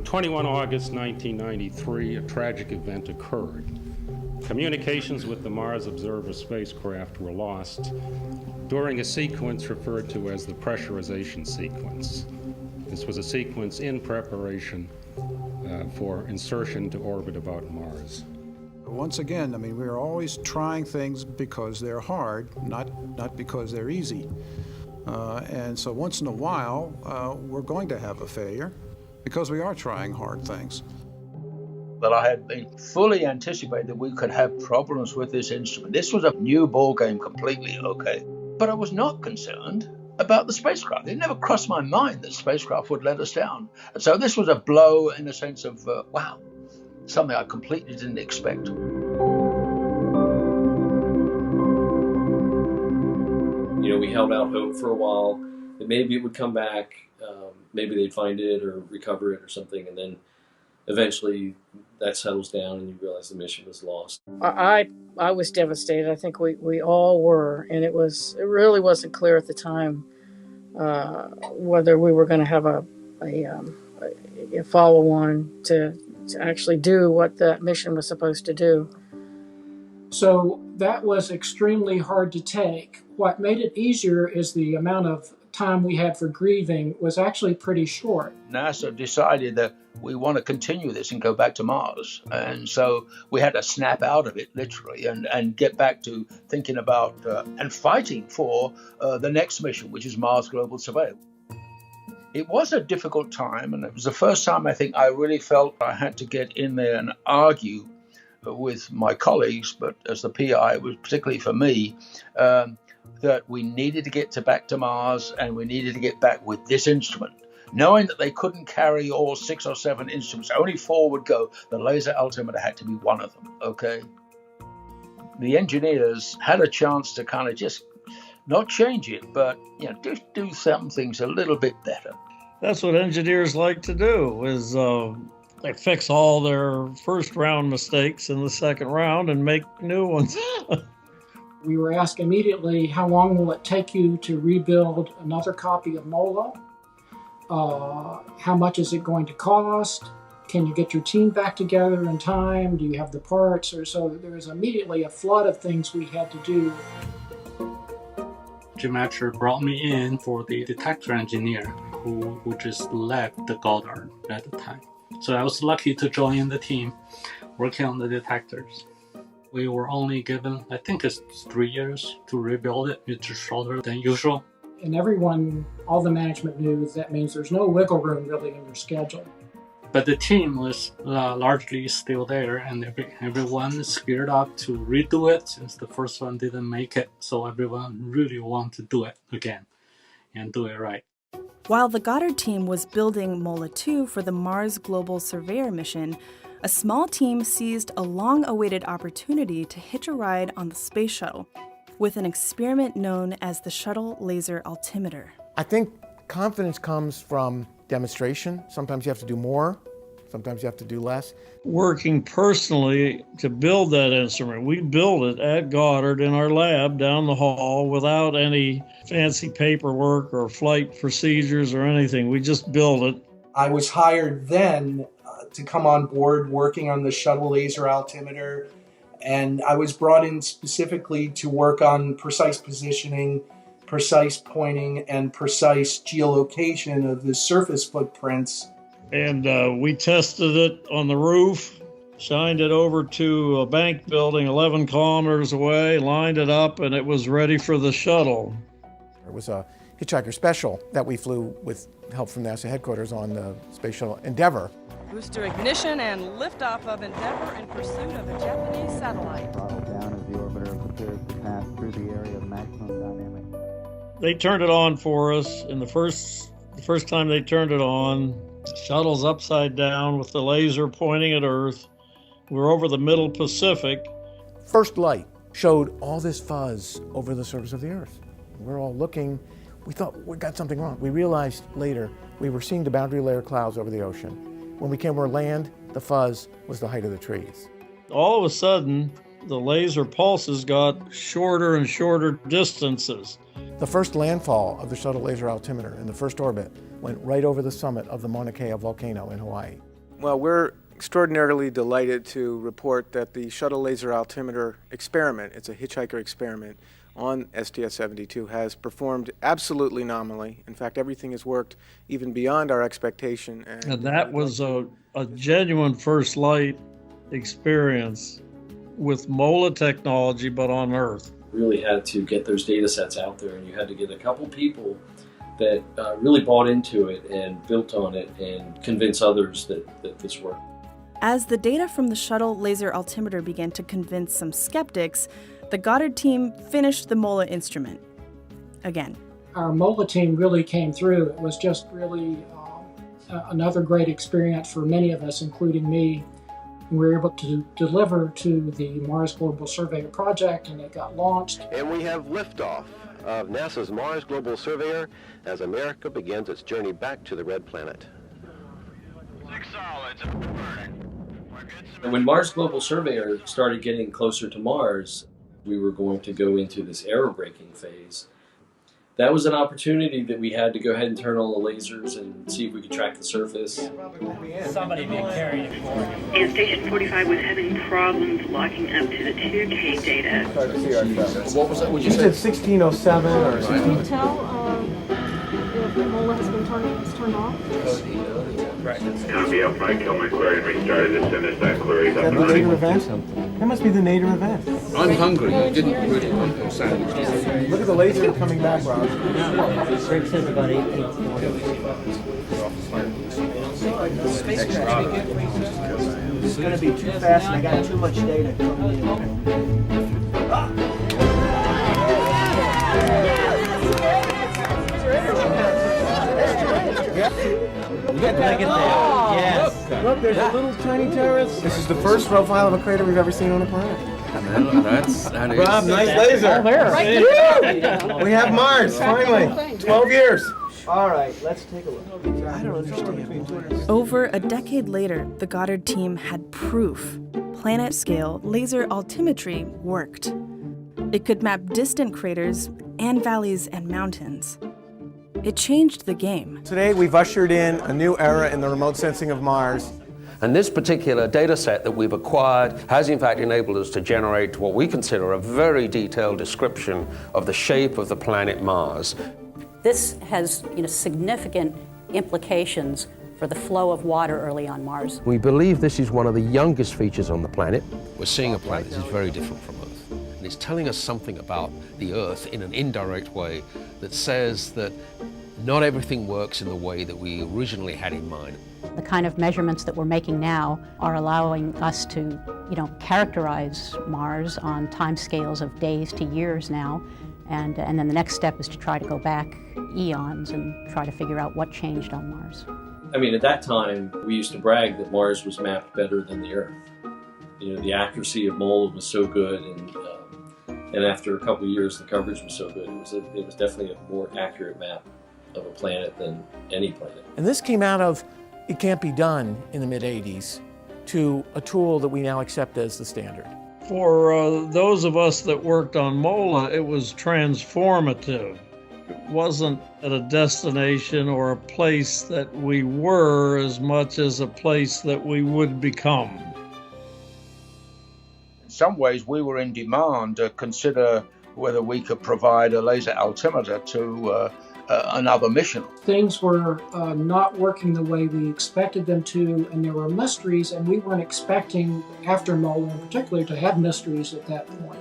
On 21 August 1993, a tragic event occurred. Communications with the Mars Observer spacecraft were lost during a sequence referred to as the pressurization sequence. This was a sequence in preparation for insertion to orbit about Mars. Once again, I mean, we're always trying things because they're hard, not because they're easy. And so once in a while, we're going to have a failure because we are trying hard things. But I had been fully anticipated that we could have problems with this instrument. This was a new ball game completely, okay? But I was not concerned about the spacecraft. It never crossed my mind that the spacecraft would let us down. And so this was a blow in the sense of, wow, something I completely didn't expect. You know, we held out hope for a while that maybe it would come back, maybe they'd find it or recover it or something, and then eventually that settles down and you realize the mission was lost. I was devastated. I think we all were, and it really wasn't clear at the time whether we were going to have a follow-on to actually do what that mission was supposed to do. So that was extremely hard to take. What made it easier is the amount of time we had for grieving was actually pretty short. NASA decided that we want to continue this and go back to Mars. And so we had to snap out of it, literally, and get back to thinking about and fighting for the next mission, which is Mars Global Surveyor. It was a difficult time, and it was the first time I think I really felt I had to get in there and argue with my colleagues, but as the PI, it was particularly for me, that we needed to get back to Mars and we needed to get back with this instrument. Knowing that they couldn't carry all 6 or 7 instruments, only 4 would go, the laser altimeter had to be one of them, okay? The engineers had a chance to kind of just not change it, but do some things a little bit better. That's what engineers like to do, is they fix all their first round mistakes in the second round and make new ones. We were asked immediately, how long will it take you to rebuild another copy of MOLA? How much is it going to cost? Can you get your team back together in time? Do you have the parts? So there was immediately a flood of things we had to do. Geometry brought me in for the detector engineer who just left the Goddard at the time. So I was lucky to join the team working on the detectors. We were only given, I think it's 3 years to rebuild it. It's shorter than usual. And everyone, all the management knew that means there's no wiggle room really in your schedule. But the team was largely still there, and everyone is geared up to redo it since the first one didn't make it. So everyone really wanted to do it again and do it right. While the Goddard team was building MOLA 2 for the Mars Global Surveyor mission, a small team seized a long-awaited opportunity to hitch a ride on the Space Shuttle with an experiment known as the Shuttle Laser Altimeter. I think confidence comes from demonstration. Sometimes you have to do more, sometimes you have to do less. Working personally to build that instrument, we built it at Goddard in our lab down the hall without any fancy paperwork or flight procedures or anything. We just built it. I was hired then to come on board working on the shuttle laser altimeter, and I was brought in specifically to work on precise positioning, precise pointing, and precise geolocation of the surface footprints. And we tested it on the roof, shined it over to a bank building 11 kilometers away, lined it up, and it was ready for the shuttle. It was a hitchhiker special that we flew with help from NASA headquarters on the Space Shuttle Endeavour. Booster ignition and liftoff of Endeavour in pursuit of a Japanese satellite. Throttle down as the orbiter prepares to pass through the area of maximum dynamic. They turned it on for us, and the first time they turned it on, the shuttle's upside down with the laser pointing at Earth. We're over the middle Pacific. First light showed all this fuzz over the surface of the Earth. We're all looking. We thought we got something wrong. We realized later we were seeing the boundary layer clouds over the ocean. When we came over land, the fuzz was the height of the trees. All of a sudden, the laser pulses got shorter and shorter distances. The first landfall of the shuttle laser altimeter in the first orbit went right over the summit of the Mauna Kea volcano in Hawaii. Well, we're extraordinarily delighted to report that the shuttle laser altimeter experiment, it's a hitchhiker experiment on STS-72, has performed absolutely nominally. In fact, everything has worked even beyond our expectation. And that was a genuine first light experience with MOLA technology, but on Earth. Really had to get those data sets out there, and you had to get a couple people that really bought into it and built on it and convince others that this worked. As the data from the shuttle laser altimeter began to convince some skeptics, the Goddard team finished the MOLA instrument again. Our MOLA team really came through. It was just really another great experience for many of us, including me. We were able to deliver to the Mars Global Surveyor project, and it got launched. And we have liftoff of NASA's Mars Global Surveyor as America begins its journey back to the red planet. 6 solids burning. And when Mars Global Surveyor started getting closer to Mars, we were going to go into this aerobraking phase. That was an opportunity that we had to go ahead and turn on the lasers and see if we could track the surface. Somebody being carried it forward. And Station 45 was having problems locking up to the 2K data. What was that? Would you say 1607 or 16? Can you tell if the MOLA has been turned off? Copy, I'll try to kill my query and restart it as soon as that query is up and The running. nadir event? That must be the nadir event. I'm hungry. I didn't really want a sandwich. Look at the laser coming back, Rob. Greg says about 18. It's going to be too fast and I got too much data coming in. Look at that. Yes. Look, there's a little tiny terrace. This is the first profile of a crater we've ever seen on a planet. That is. Rob, nice laser. Right there. We have Mars, finally. 12 years. All right, let's take a look. I don't understand. Over a decade later, the Goddard team had proof. Planet-scale laser altimetry worked. It could map distant craters and valleys and mountains. It changed the game. Today, we've ushered in a new era in the remote sensing of Mars. And this particular data set that we've acquired has in fact enabled us to generate what we consider a very detailed description of the shape of the planet Mars. This has significant implications for the flow of water early on Mars. We believe this is one of the youngest features on the planet. We're seeing a planet that is very different from Earth. And it's telling us something about the Earth in an indirect way that says that not everything works in the way that we originally had in mind. The kind of measurements that we're making now are allowing us to, characterize Mars on timescales of days to years now. And then the next step is to try to go back eons and try to figure out what changed on Mars. I mean, at that time, we used to brag that Mars was mapped better than the Earth. The accuracy of MOLA was so good, and after a couple of years, the coverage was so good. It was definitely a more accurate map of a planet than any planet. And this came out of it can't be done in the mid-'80s to a tool that we now accept as the standard. For those of us that worked on MOLA, it was transformative. It wasn't at a destination or a place that we were as much as a place that we would become. In some ways, we were in demand to consider whether we could provide a laser altimeter to another mission. Things were not working the way we expected them to, and there were mysteries, and we weren't expecting, after MOLA in particular, to have mysteries at that point.